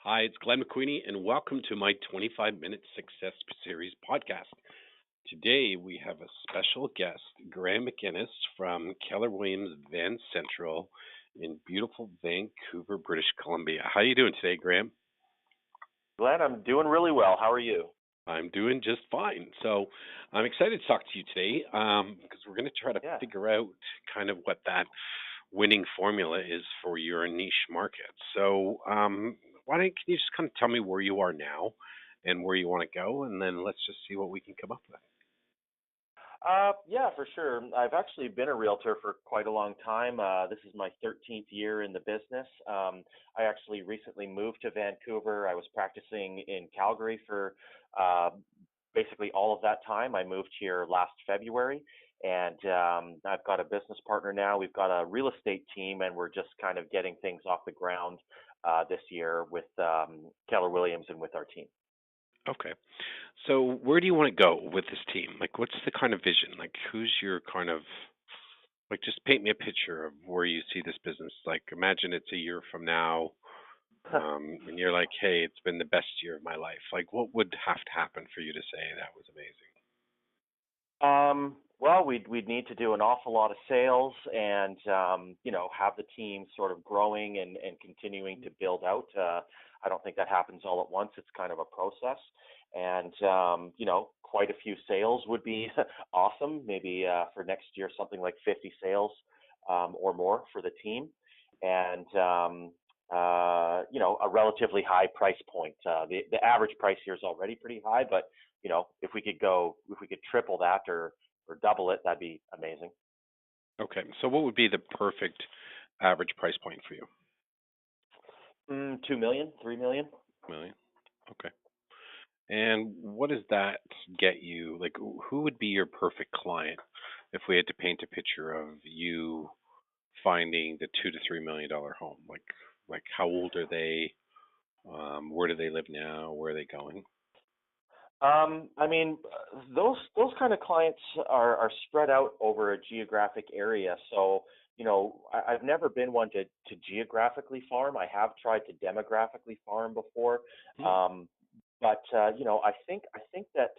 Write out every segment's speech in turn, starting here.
Hi, it's Glenn McQueenie, and welcome to my 25-minute success series podcast. Today, we have a special guest, Graham McInnes from Keller Williams Van Central in beautiful Vancouver, British Columbia. How are you doing today, Graham? Glenn, I'm doing really well. How are you? I'm doing just fine. So I'm excited to talk to you today because we're going to try to Yeah. figure out kind of what that winning formula is for your niche market. So why don't can you just kind of tell me where you are now and where you want to go, and then let's just see what we can come up with. Yeah, for sure. I've actually been a realtor for quite a long time. This is my 13th year in the business. I actually recently moved to Vancouver. I was practicing in Calgary for uh, basically all of that time. I moved here last February, and I've got a business partner now. We've got a real estate team, and we're just kind of getting things off the ground this year with Keller Williams and with our team. Okay. So where do you want to go with this team? Like, what's the kind of vision? Like, who's your kind of like? Just paint me a picture of where you see this business. Like, imagine it's a year from now, and you're like, "Hey, it's been the best year of my life." Like, what would have to happen for you to say that was amazing? Well, we'd need to do an awful lot of sales and have the team sort of growing and continuing to build out. I don't think that happens all at once. It's kind of a process, and quite a few sales would be awesome. Maybe for next year, something like 50 sales or more for the team, and a relatively high price point. The average price here is already pretty high, but if we could triple that or double it, that'd be amazing. Okay. So what would be the perfect average price point for you? 2 million, 3 million. Million. Okay. And what does that get you? Like, who would be your perfect client if we had to paint a picture of you finding the $2 to $3 million home? Like how old are they? Where do they live now? Where are they going? I mean, those kind of clients are spread out over a geographic area. So, I've never been one to geographically farm. I have tried to demographically farm before, Hmm. um, but I think that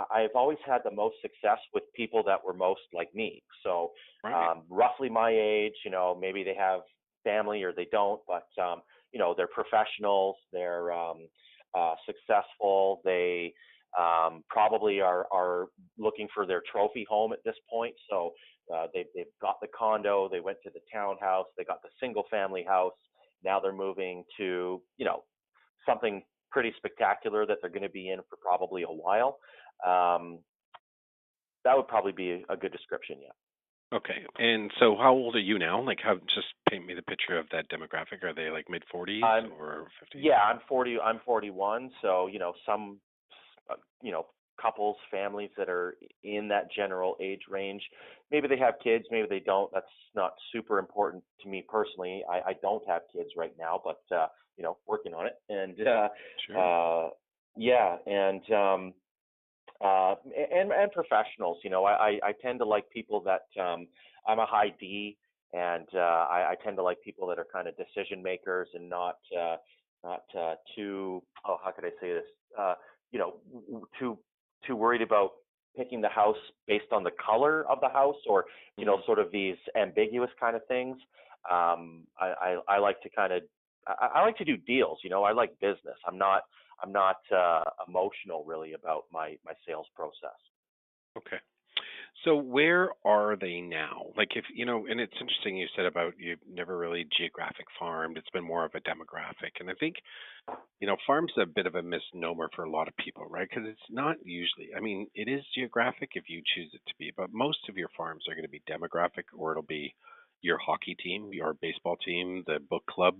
I've always had the most success with people that were most like me. So, Right. roughly my age. Maybe they have family or they don't, but they're professionals. They're successful. They probably are looking for their trophy home at this point. So they've got the condo, they went to the townhouse, they got the single family house. Now they're moving to something pretty spectacular that they're going to be in for probably a while. Um, that would probably be a good description. Yeah. Okay. And so how old are you now? Like how just paint me the picture of that demographic. Are they like mid 40s I'm or 50s? Yeah, I'm 40. I'm 41. So some uh, you know couples, families that are in that general age range. Maybe they have kids, maybe they don't. That's not super important to me personally. I don't have kids right now, but working on it. And Sure. yeah, and professionals. I tend to like people that I'm a high D, and I tend to like people that are kind of decision makers and not too, how could I say this? Too worried about picking the house based on the color of the house, or Hmm. sort of these ambiguous kind of things. I like to kind of I like to do deals. I like business. I'm not emotional really about my sales process. Okay. So where are they now? Like if and it's interesting you said about you've never really geographic farmed. It's been more of a demographic, and I think farm's a bit of a misnomer for a lot of people, right? Because it's not usually. I mean, it is geographic if you choose it to be, but most of your farms are going to be demographic, or it'll be your hockey team, your baseball team, the book club.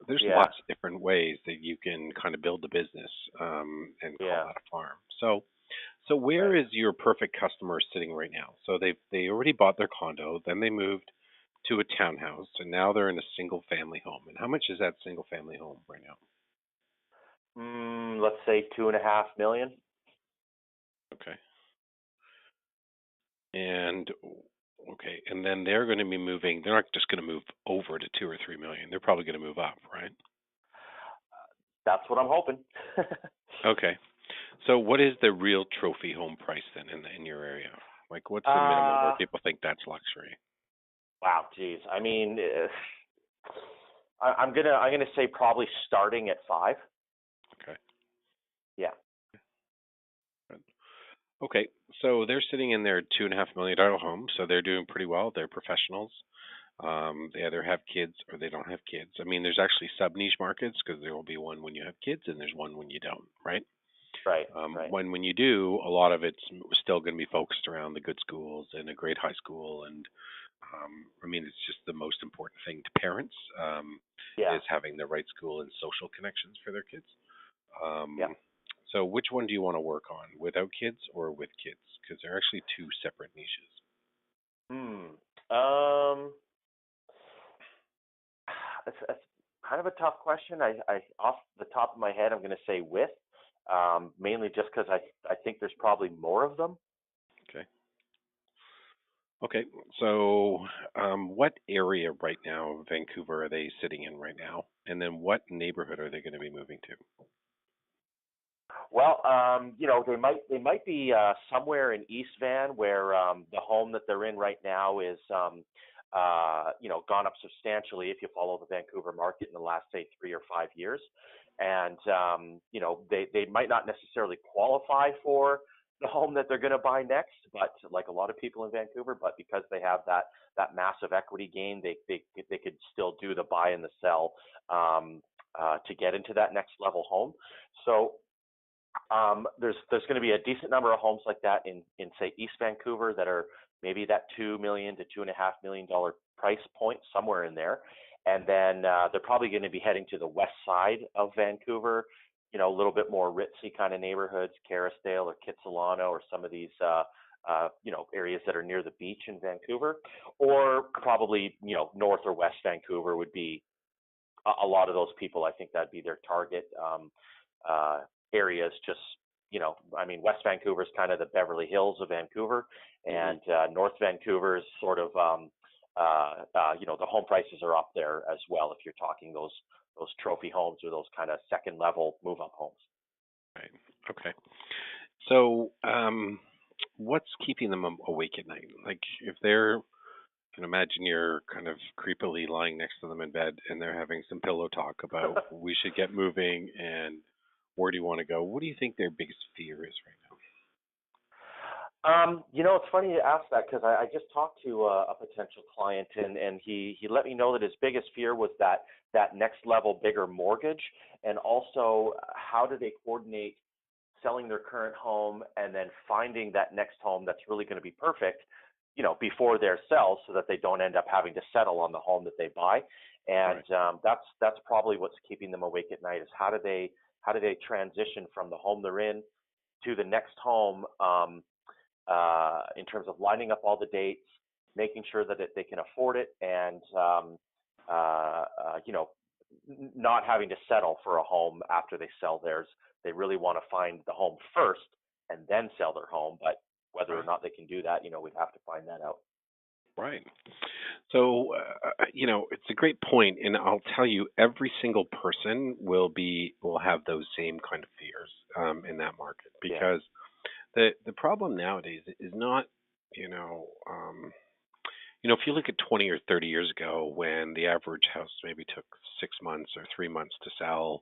There's Yeah, lots of different ways that you can kind of build a business and call yeah, that a farm. So where right. is your perfect customer sitting right now? So they already bought their condo, then they moved to a townhouse, and now they're in a single family home. And how much is that single family home right now? Let's say 2.5 million. Okay. And okay, and then they're going to be moving. They're not just going to move over to 2 or 3 million. They're probably going to move up, right? That's what I'm hoping. Okay. So what is the real trophy home price then in your area? Like what's the minimum where uh, people think that's luxury? wow, geez. I mean, I'm gonna say probably starting at 5. Okay. Yeah. Good. Okay. So they're sitting in their $2.5 million home, so they're doing pretty well. They're professionals. They either have kids or they don't have kids. I mean, there's actually sub niche markets because there will be one when you have kids and there's one when you don't, right? Right. Right. When you do, a lot of it's still going to be focused around the good schools and a great high school, and I mean, it's just the most important thing to parents Yeah. is having the right school and social connections for their kids. Yeah. Um, so, which one do you want to work on, without kids or with kids? Because they're actually two separate niches. Hmm. Um. That's kind of a tough question. I off the top of my head, I'm going to say with, mainly just because I think there's probably more of them. Okay. Okay. So, what area right now, of Vancouver, are they sitting in right now? And then, what neighborhood are they going to be moving to? Well, they might be somewhere in East Van where the home that they're in right now is gone up substantially if you follow the Vancouver market in the last say 3 or 5 years, and they might not necessarily qualify for the home that they're going to buy next, but like a lot of people in Vancouver, but because they have that massive equity gain, they could still do the buy and the sell to get into that next level home. So there's going to be a decent number of homes like that in say East Vancouver that are maybe that $2 million to $2.5 million price point somewhere in there, and then they're probably going to be heading to the west side of Vancouver, a little bit more ritzy kind of neighborhoods, Kerrisdale or Kitsilano or some of these areas that are near the beach in Vancouver, or probably north or west Vancouver would be a lot of those people. I think that'd be their target uh, areas. Just I mean, West Vancouver is kind of the Beverly Hills of Vancouver, Hmm. and North Vancouver is sort of the home prices are up there as well. If you're talking those trophy homes or those kind of second level move up homes. Right. Okay. So, what's keeping them awake at night? Like, if they're, can imagine you're kind of creepily lying next to them in bed and they're having some pillow talk about we should get moving and where do you want to go? What do you think their biggest fear is right now? It's funny you ask that because I just talked to a potential client, and he let me know that his biggest fear was that next level bigger mortgage, and also how do they coordinate selling their current home and then finding that next home that's really going to be perfect, before their sell, so that they don't end up having to settle on the home that they buy. And Right. that's probably what's keeping them awake at night is how do they transition from the home they're in to the next home, in terms of lining up all the dates, making sure that they can afford it, and uh, uh, you know, not having to settle for a home after they sell theirs. They really want to find the home first and then sell their home. But whether or Right. not they can do that, we'd have to find that out. Right. So, it's a great point, and I'll tell you, every single person will have those same kind of fears in that market Yeah, because the problem nowadays is not, you know, if you look at 20 or 30 years ago when the average house maybe took 6 months or 3 months to sell,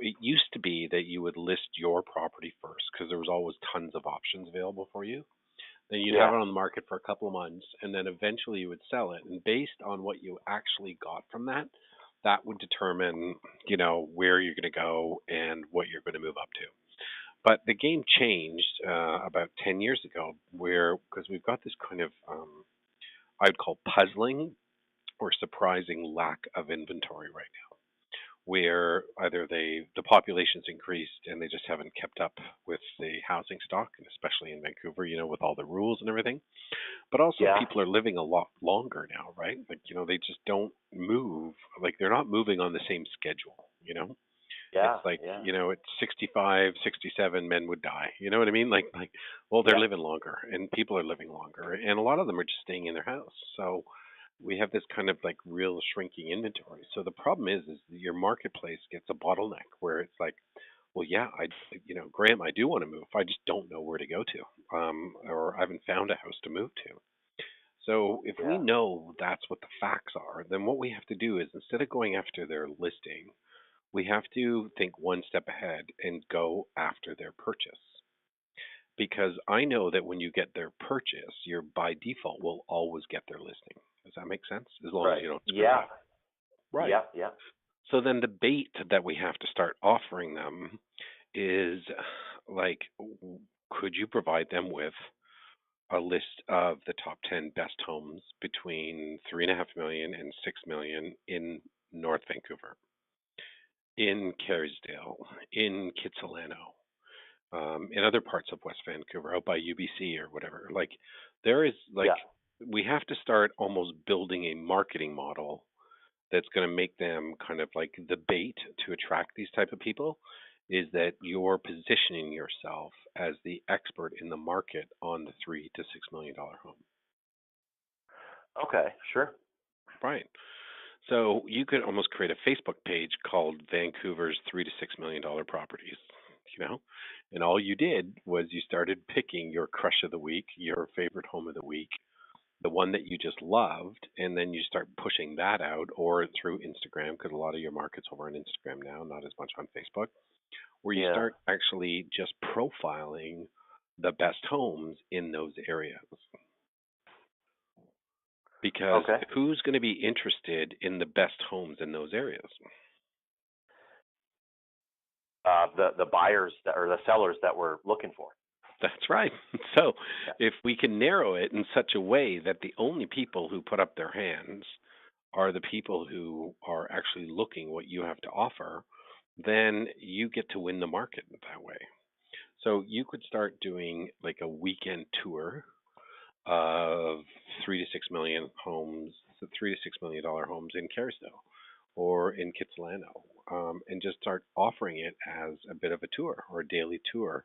it used to be that you would list your property first because there was always tons of options available for you. Then you'd have yeah, it on the market for a couple of months, and then eventually you would sell it. And based on what you actually got from that, that would determine, where you're going to go and what you're going to move up to. But the game changed about 10 years ago, where because we've got this kind of I'd call puzzling or surprising lack of inventory right now, where either the population's increased and they just haven't kept up with the housing stock, and especially in Vancouver, with all the rules and everything. But also yeah, people are living a lot longer now, right? Like, they just don't move. Like they're not moving on the same schedule. It's yeah, like, yeah, at 65, 67, men would die. You know what I mean? Like, well, they're yeah, living longer and people are living longer and a lot of them are just staying in their house. So, we have this kind of like real shrinking inventory. So the problem is that your marketplace gets a bottleneck where it's like, well, yeah, Graham, I do want to move. I just don't know where to go to, or I haven't found a house to move to. So if we Yeah. know that's what the facts are, then what we have to do is instead of going after their listing, we have to think one step ahead and go after their purchase. Because I know that when you get their purchase, you're by default will always get their listing. Does that make sense? As long as Right. you don't screw it Yeah. up. Right. Yeah. Yeah. So then the bait that we have to start offering them is like, could you provide them with a list of the top 10 best homes between 3.5 million and 6 million in North Vancouver, in Kerrisdale, in Kitsilano, in other parts of West Vancouver, out by UBC or whatever. Like, there is like, Yeah. we have to start almost building a marketing model that's going to make them kind of like the bait to attract these type of people. Is that you're positioning yourself as the expert in the market on the $3 to $6 million home, Okay. Sure. right? So you could almost create a Facebook page called Vancouver's $3 to $6 million properties, you know, and all you did was you started picking your crush of the week, your favorite home of the week, the one that you just loved, and then you start pushing that out or through Instagram, because a lot of your market's over on Instagram now, not as much on Facebook, where you Yeah. start actually just profiling the best homes in those areas. Because Okay. who's going to be interested in the best homes in those areas? The buyers that or the sellers that we're looking for. That's right. So Yeah. if we can narrow it in such a way that the only people who put up their hands are the people who are actually looking what you have to offer, then you get to win the market that way. So you could start doing like a weekend tour of 3 to 6 million homes, $3 to $6 million homes in Kerrisdale or in Kitsilano, and just start offering it as a bit of a tour or a daily tour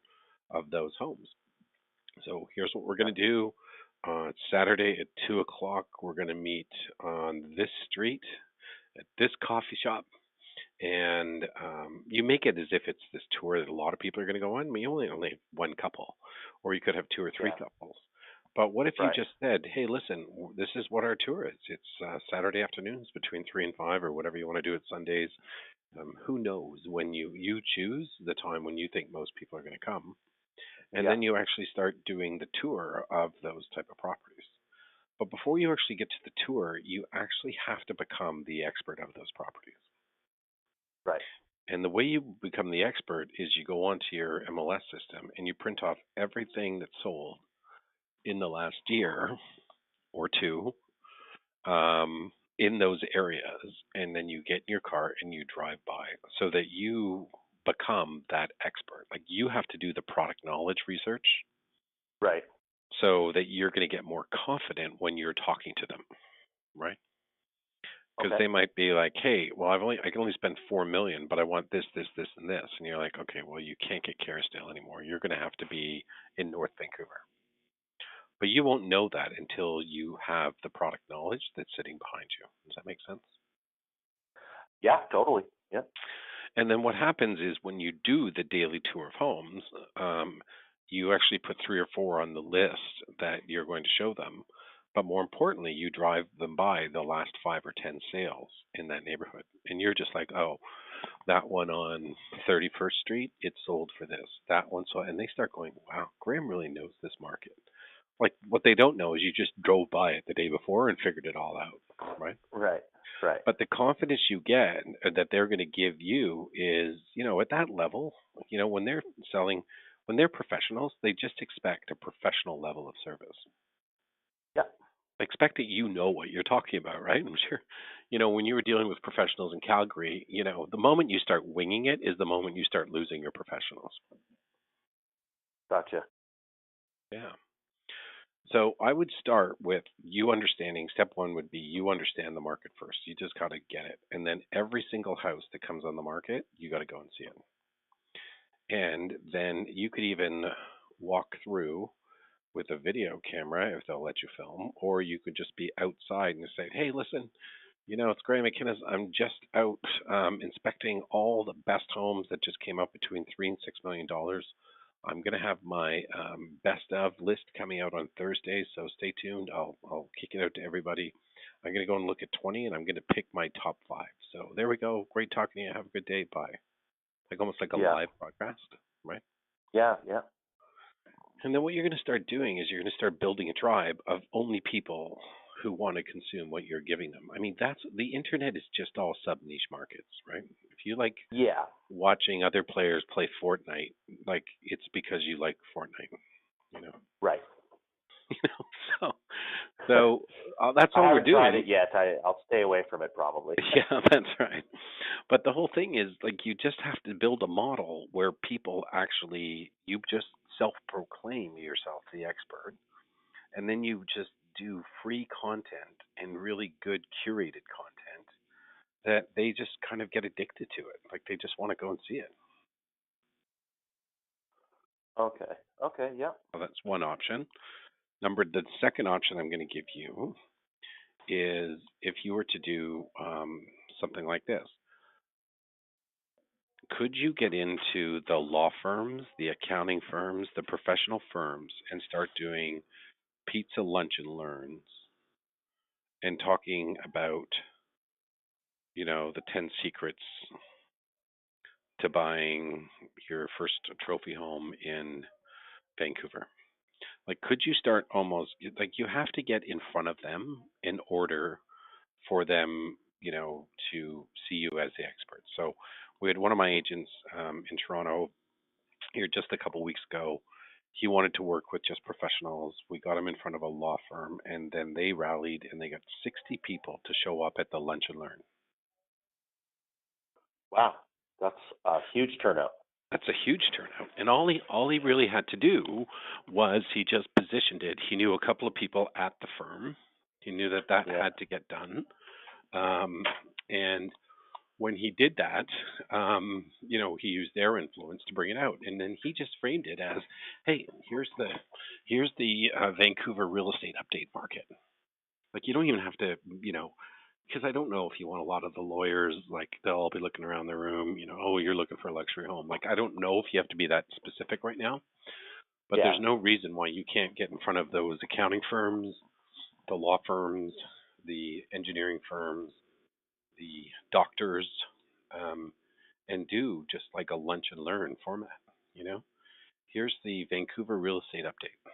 of those homes. So here's what we're going to do. It's Saturday at 2 o'clock. We're going to meet on this street at this coffee shop, and you make it as if it's this tour that a lot of people are going to go on. I mean, you only have one couple, or you could have two or three Yeah. couples. But what if you Right. just said, "Hey, listen, this is what our tour is. It's Saturday afternoons between 3 and 5, or whatever you want to do at Sundays. Who knows when you choose the time when you think most people are going to come, and Yeah. then you actually start doing the tour of those type of properties. But before you actually get to the tour, you actually have to become the expert of those properties. Right. And the way you become the expert is you go onto your MLS system and you print off everything that's sold in the last year or two, in those areas, and then you get in your car and you drive by so that you become that expert. Like, you have to do the product knowledge research Right. so that you're going to get more confident when you're talking to them, right? Because Okay. they might be like, "Hey, well, I can only spend 4 million, but I want this, this, this, and this," and you're like, "Okay, well, you can't get Kerrisdale anymore. You're going to have to be in North Vancouver." But you won't know that until you have the product knowledge that's sitting behind you. Does that make sense? Yeah. Totally. Yeah. And then what happens is when you do the daily tour of homes, you actually put three or four on the list that you're going to show them. But more importantly, you drive them by the last 5 or 10 sales in that neighborhood. And you're just like, "Oh, that one on 31st Street, it sold for this. That one sold." And they start going, "Wow, Graham really knows this market." Like, what they don't know is you just drove by it the day before and figured it all out, right? Right. Right. But the confidence you get that they're going to give you is, at that level, when they're selling, when they're professionals, they just expect a professional level of service. Yeah. They expect that you know what you're talking about, right? I'm sure, when you were dealing with professionals in Calgary, the moment you start winging it is the moment you start losing your professionals. Gotcha. Yeah. So I would start with you understanding. Step one would be you understand the market first. You just got to get it. And then every single house that comes on the market, you got to go and see it. And then you could even walk through. with a video camera if they'll let you film, or you could just be outside and say, "Hey, listen, it's Graham McKinnon. I'm just out inspecting all the best homes that just came up between $3 and $6 million. I'm going to have my best of list coming out on Thursday, so stay tuned. I'll kick it out to everybody. I'm going to go and look at 20, and I'm going to pick my top five. So there we go. Great talking to you. Have a good day. Bye." Like almost like a Yeah. live broadcast, right? Yeah. Yeah. And then what you're going to start doing is you're going to start building a tribe of only people who want to consume what you're giving them. I mean, that's the internet is just all sub niche markets, right? If you like Yeah. watching other players play Fortnite, like it's because you like Fortnite, you know. Right. You know, so that's I all we're haven't tried doing. it yet. I'll stay away from it probably. Yeah, that's right. But the whole thing is like you just have to build a model where people actually you just self-proclaim yourself the expert, and then you just do free content and really good curated content that they just kind of get addicted to it. Like they just want to go and see it. Okay. Okay. Yeah. So that's one option. The second option I'm going to give you is if you were to do something like this. Could you get into the law firms, the accounting firms, the professional firms, and start doing pizza lunch and learns and talking about, the 10 secrets to buying your first trophy home in Vancouver? Like, could you start almost like you have to get in front of them in order for them, to see you as the expert. So, we had one of my agents in Toronto here just a couple weeks ago. He wanted to work with just professionals. We got him in front of a law firm, and then they rallied and they got 60 people to show up at the lunch and learn. Wow. That's a huge turnout. That's a huge turnout. And all he really had to do was he just positioned it. He knew a couple of people at the firm. He knew that Yeah. had to get done. And when he did that, he used their influence to bring it out, and then he just framed it as, "Hey, here's the Vancouver real estate update market." Like you don't even have to, because I don't know if you want a lot of the lawyers, like they'll all be looking around the room, "Oh, you're looking for a luxury home." Like I don't know if you have to be that specific right now, but Yeah. there's no reason why you can't get in front of those accounting firms, the law firms, the engineering firms, the doctors, um, and do just like a lunch and learn format. You know, here's the Vancouver real estate update: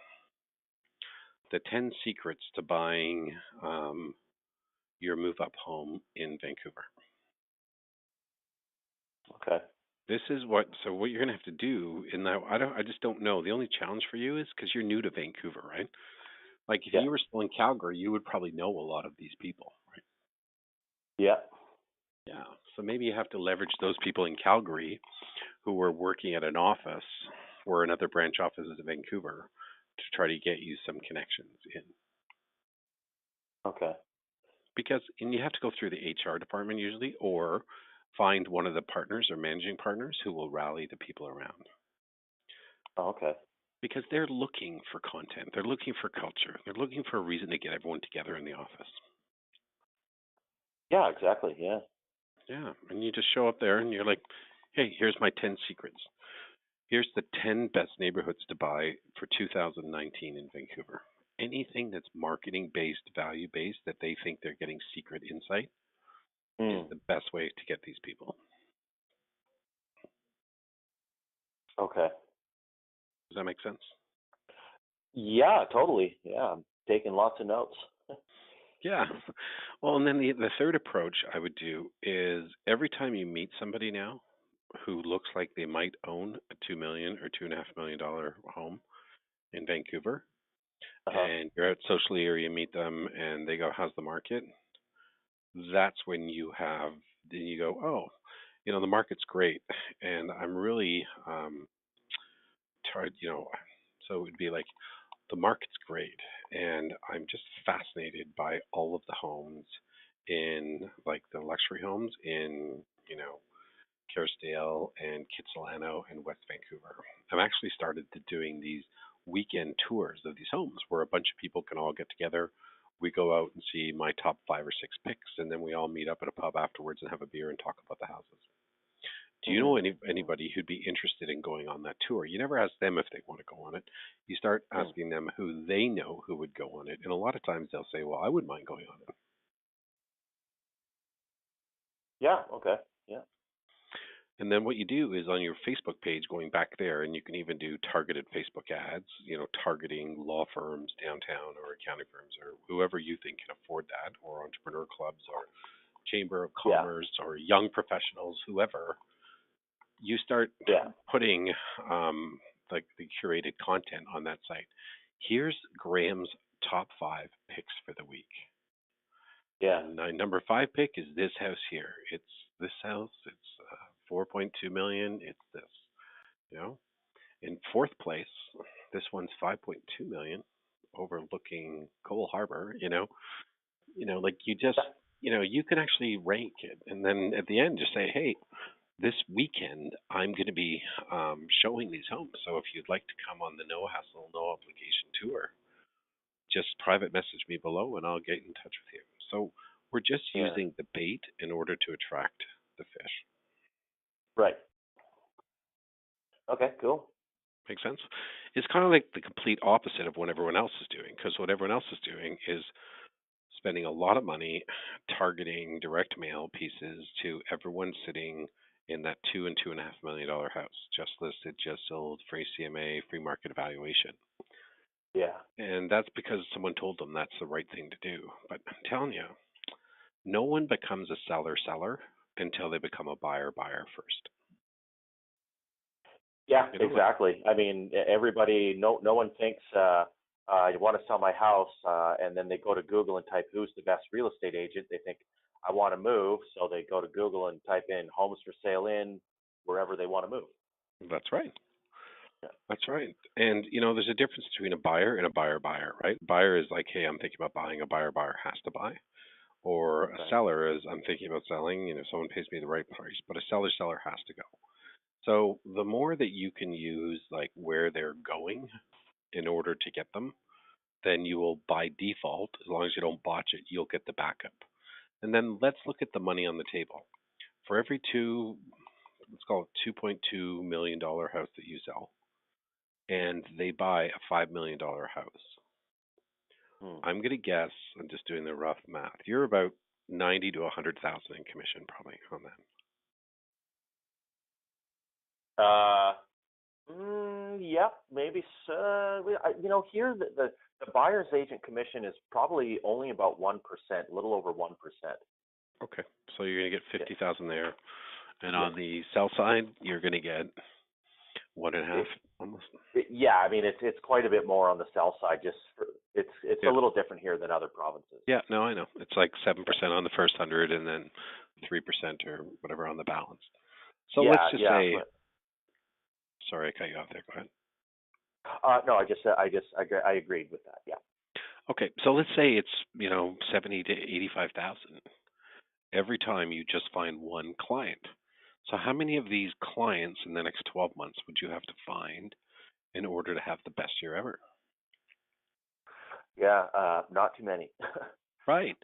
the 10 secrets to buying your move up home in Vancouver. Okay. This is what you're gonna have to do. In that, I just don't know. The only challenge for you is because you're new to Vancouver, right? Like if Yeah. you were still in Calgary, you would probably know a lot of these people, right? Yeah. Yeah. So maybe you have to leverage those people in Calgary who were working at an office or another branch office in Vancouver to try to get you some connections in. Okay. And you have to go through the HR department usually, or find one of the partners or managing partners who will rally the people around. Oh, okay. Because they're looking for content, they're looking for culture, they're looking for a reason to get everyone together in the office. Yeah. Exactly. Yeah. Yeah, and you just show up there and you're like, "Hey, here's my 10 secrets. Here's the 10 best neighborhoods to buy for 2019 in Vancouver." Anything that's marketing based, value based, that they think they're getting secret insight is Hmm. the best way to get these people. Okay. Does that make sense? Yeah. Totally. Yeah. I'm taking lots of notes. Yeah. Well, and then the third approach I would do is every time you meet somebody now who looks like they might own a $2 million or $2.5 million home in Vancouver, Uh huh. and you're out socially or you meet them and they go, "How's the market?" That's when then you go, "Oh, the market's great, and I'm really tired." So it would be like, the market's great, and I'm just fascinated by all of the homes in like the luxury homes in Kerrisdale and Kitsilano and West Vancouver. I've actually started to doing these weekend tours of these homes where a bunch of people can all get together. We go out and see my top 5 or 6 picks, and then we all meet up at a pub afterwards and have a beer and talk about the houses. Do you Hmm. know anybody who'd be interested in going on that tour? You never ask them if they want to go on it. You start Hmm. asking them who they know who would go on it, and a lot of times they'll say, "Well, I wouldn't mind going on it." Yeah. Okay. Yeah. And then what you do is on your Facebook page, going back there, and you can even do targeted Facebook ads, targeting law firms downtown or accounting firms or whoever you think can afford that, or entrepreneur clubs or chamber of Yeah. commerce or young professionals, whoever. You start Yeah. putting like the curated content on that site. Here's Graham's top 5 picks for the week. Yeah. And my number 5 pick is this house here. It's this house. It's 4.2 million. It's this. You know, in fourth place, this one's 5.2 million, overlooking Cole Harbor. Like you just, Yeah. you can actually rank it, and then at the end, just say, hey, this weekend I'm going to be showing these homes. So if you'd like to come on the no hassle, no obligation tour, just private message me below and I'll get in touch with you. So we're just Yeah. using the bait in order to attract the fish. Right. Okay. Cool. Make sense? It's kind of like the complete opposite of what everyone else is doing, because what everyone else is doing is spending a lot of money targeting direct mail pieces to everyone sitting in that $2 and $2.5 million house, just listed, just sold, free CMA, free market evaluation. Yeah. And that's because someone told them that's the right thing to do. But I'm telling you, no one becomes a seller until they become a buyer first. Yeah, You know, exactly. I mean, everybody, no one thinks, I want to sell my house, and then they go to Google and type who's the best real estate agent. They think I want to move, so they go to Google and type in homes for sale in wherever they want to move. that's right. Yeah. That's right. And there's a difference between a buyer and a buyer, right? Buyer is like, hey, I'm thinking about buying. A buyer has to buy. Or a Right. seller is, I'm thinking about selling. Someone pays me the right price, but a seller has to go. So the more that you can use like where they're going in order to get them, then you will by default, as long as you don't botch it, you'll get the backup. And then let's look at the money on the table. For every let's call it $2.2 million house that you sell, and they buy a $5 million house. Hmm. I'm gonna guess, I'm just doing the rough math. You're about 90 to 100,000 in commission probably on that. Uh, yep, maybe so. Here the buyer's agent commission is probably only about 1%, a little over 1%. Okay, so you're gonna get Yeah. 50,000 there, and Yeah. on the sell side, you're gonna get one and a half It, almost. yeah, I mean it's quite a bit more on the sell side. It's a Yeah, little different here than other provinces. yeah, no, I know. It's like Yeah, 7% on the first 100, and then 3% or whatever on the balance. So let's yeah, just yeah. say, sorry, I cut you off there. Go ahead. No, I agreed with that. Yeah, Okay, so let's say it's 70 to 85,000 every time you just find one client. So how many of these clients in the next 12 months would you have to find in order to have the best year ever? yeah. Not too many. Right.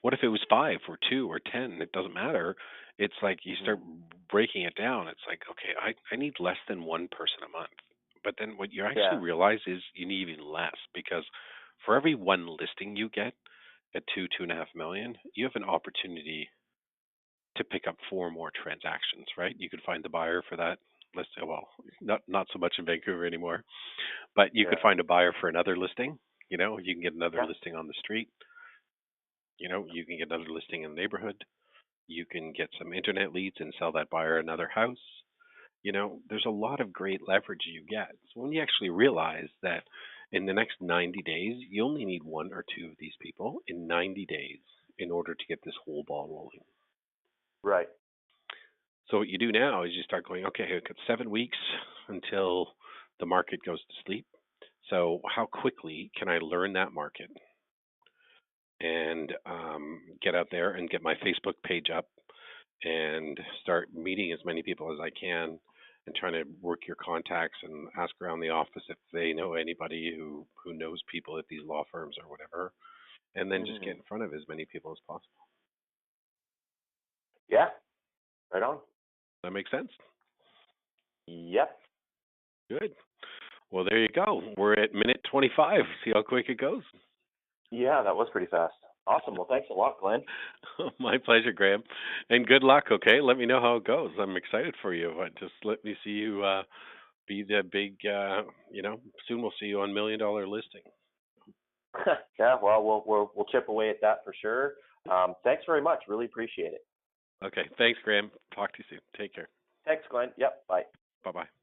What if it was 5 or 2 or 10? It doesn't matter. It's like you start Hmm. breaking it down. It's like, okay, I need less than one person a month. But then what you actually Yeah, realize is you need even less, because for every one listing you get at 2.5 million, you have an opportunity to pick up 4 more transactions, right? You could find the buyer for that listing. Well, not so much in Vancouver anymore, but you could yeah, find a buyer for another listing. You can get another yeah, listing on the street. You can get another listing in the neighborhood. You can get some internet leads and sell that buyer another house. There's a lot of great leverage you get. So when you actually realize that in the next 90 days, you only need one or two of these people in 90 days in order to get this whole ball rolling. right. So what you do now is you start going, okay, I've got 7 weeks until the market goes to sleep. So how quickly can I learn that market and get out there and get my Facebook page up and start meeting as many people as I can and trying to work your contacts and ask around the office if they know anybody who knows people at these law firms or whatever, and then just get Hmm. in front of as many people as possible. Yeah, right on. That makes sense. Yep. Good. Well, there you go. We're at minute 25. See how quick it goes. Yeah, that was pretty fast. Awesome. Well, thanks a lot, Glenn. My pleasure, Graham. And good luck, okay? Let me know how it goes. I'm excited for you. Just let me see you be the big, soon we'll see you on $1 million listing. Yeah, well, we'll chip away at that for sure. Thanks very much. Really appreciate it. Okay. Thanks, Graham. Talk to you soon. Take care. Thanks, Glenn. Yep. Bye. Bye bye.